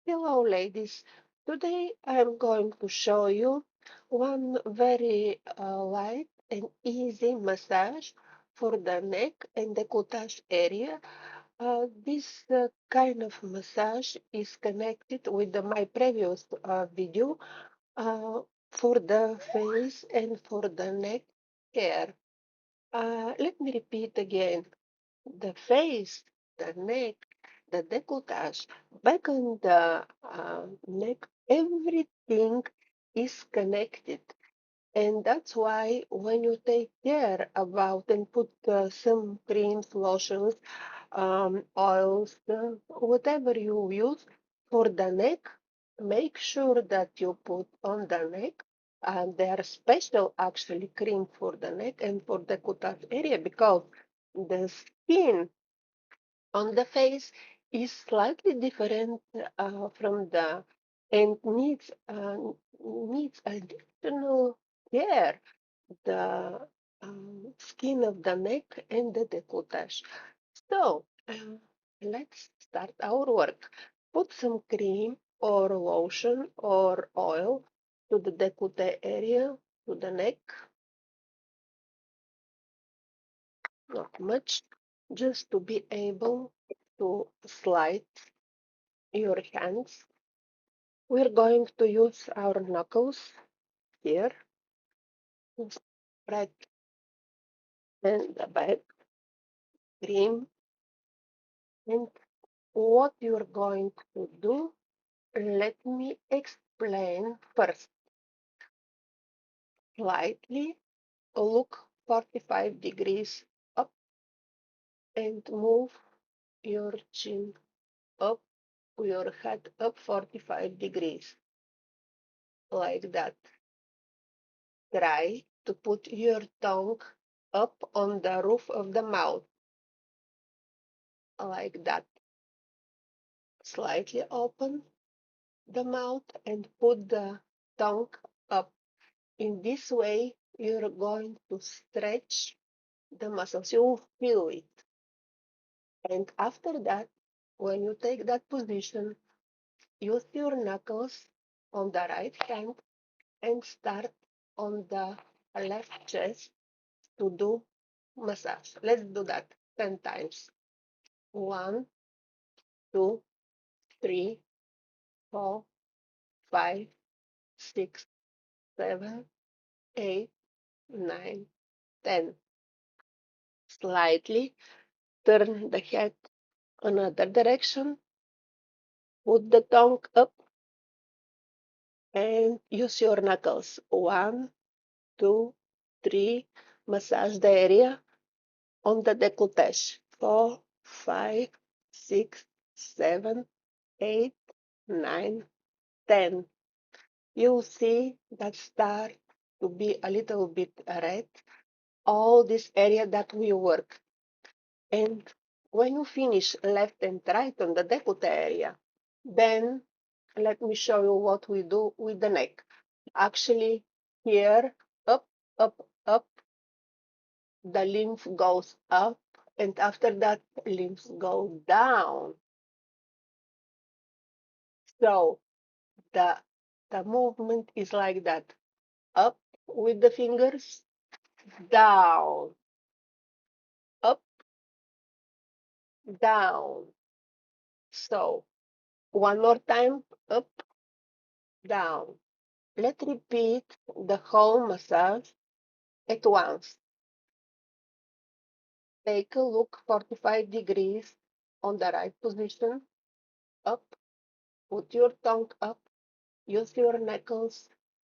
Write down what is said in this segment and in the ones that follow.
Hello, ladies. Today I'm going to show you one very light and easy massage for the neck and décolletage area. This kind of massage is connected with my previous video uh, for the face and for the neck care. Let me repeat again. The face, the neck, the décolletage, back on the neck, everything is connected. And that's why when you take care about and put some creams, lotions, oils, whatever you use for the neck, make sure that you put on the neck. And there are special actually cream for the neck and for the cutis area because the skin on the face is slightly different from the and needs additional care. The skin of the neck and the décolletage. So let's start our work. Put some cream or lotion or oil to the décolleté area, to the neck. Not much, just to be able to slide your hands. We're going to use our knuckles here, right in the back, cream, and what you're going to do, let me explain first. Slightly look 45 degrees up and move your chin up, your head up 45 degrees, like that. Try to put your tongue up on the roof of the mouth, like that. Slightly open the mouth and put the tongue up. In this way, you're going to stretch the muscles. You will feel it. And after that, when you take that position, use your knuckles on the right hand and start on the left chest to do massage. Let's do that 10 times. 1, 2, 3, 4, 5, 6, 7, 8, 9, 10. Slightly turn the head another direction, put the tongue up, and use your knuckles. 1, 2, 3. Massage the area on the décolletage. 4, 5, 6, 7, 8, 9, 10. You'll see that start to be a little bit red. All this area that we work. And when you finish left and right on the décolleté area, then let me show you what we do with the neck. Actually, here, up, up, up, the lymph goes up, and after that, lymph go down. So the the movement is like that. Up with the fingers, down, up, down. So one more time, up, down. Let's repeat the whole massage at once. Take a look 45 degrees on the right position, up, put your tongue up, use your knuckles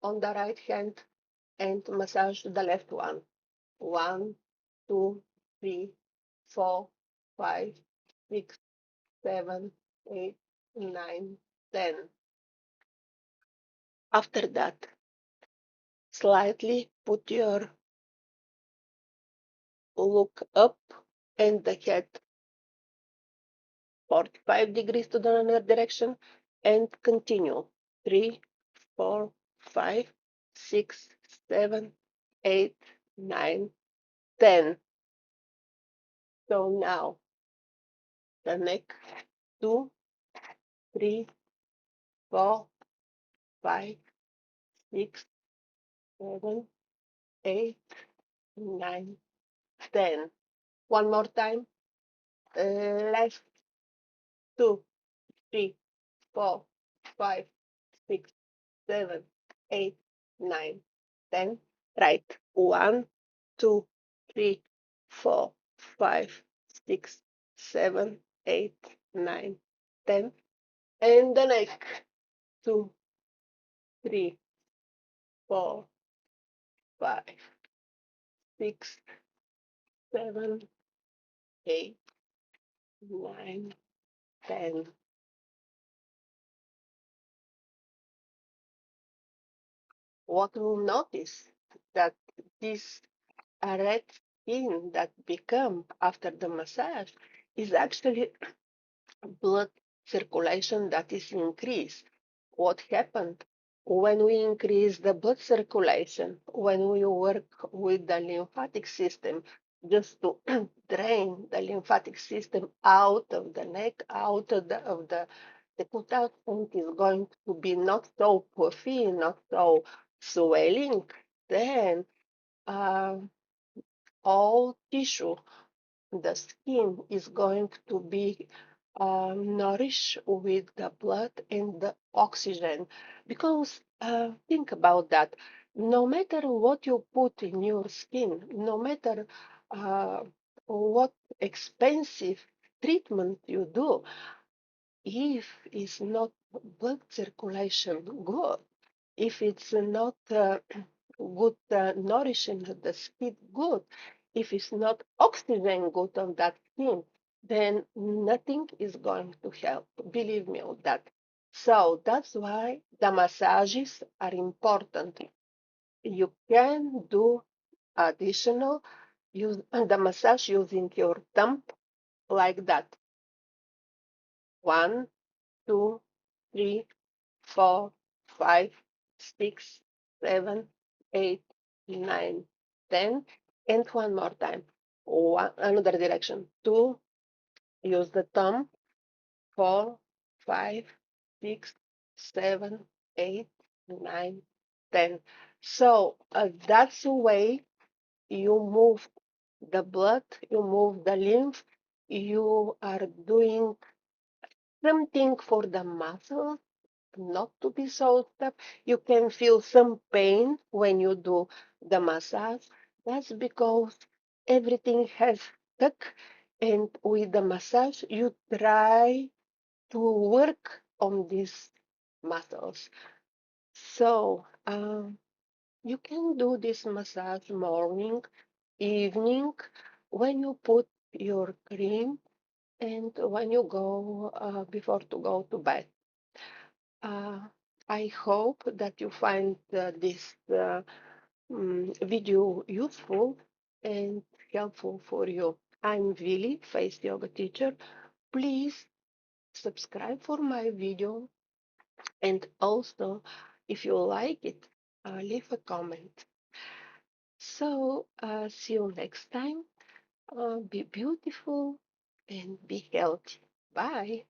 on the right hand and massage the left one. 1, 2, 3, 4, 5, 6, 7, 8, 9, 10. After that, slightly put your look up and the head 45 degrees to the other direction and continue. 3, 4, 5, 6, 7, 8, 9, 10. So now the neck 2, 3, 4, 5, 6, 7, 8, 9, 10. One more time. Left, 2, 3, 4, 5, 6, 7, 8, 9, 10. Right. 1, 2, 3, 4, 5, 6, 7, 8, 9, 10. And the neck. 2, 3, 4, 5, 6, 7, 8, 9, 10. What we'll notice that this red skin that become after the massage is actually blood circulation that is increased. What happened when we increase the blood circulation, when we work with the lymphatic system, just to drain the lymphatic system out of the neck, out of the cutout, and is going to be not so puffy, not so swelling, then uh, all tissue, the skin is going to be nourished with the blood and the oxygen. Because think about that. No matter what you put in your skin, no matter uh, what expensive treatment you do, if it's not blood circulation good, if it's not good nourishing the skin good, if it's not oxygen good on that skin, then nothing is going to help. Believe me on that. So that's why the massages are important. You can do additional use the massage using your thumb like that. 1, 2, 3, 4, 5, 6, 7, 8, 9, 10, and one more time. One, another direction. 2, use the thumb. 4, 5, 6, 7, 8, 9, 10. So that's the way you move the blood, you move the lymph, you are doing something for the muscles not to be so tough. You can feel some pain when you do the massage. That's because everything has stuck, and with the massage, you try to work on these muscles. So you can do this massage morning, evening, when you put your cream, and when you go before to go to bed. Uh, I hope that you find this video useful and helpful for you. I'm Vili, Face Yoga teacher. Please subscribe for my video, and also, if you like it, leave a comment. So, see you next time. Be beautiful and be healthy. Bye.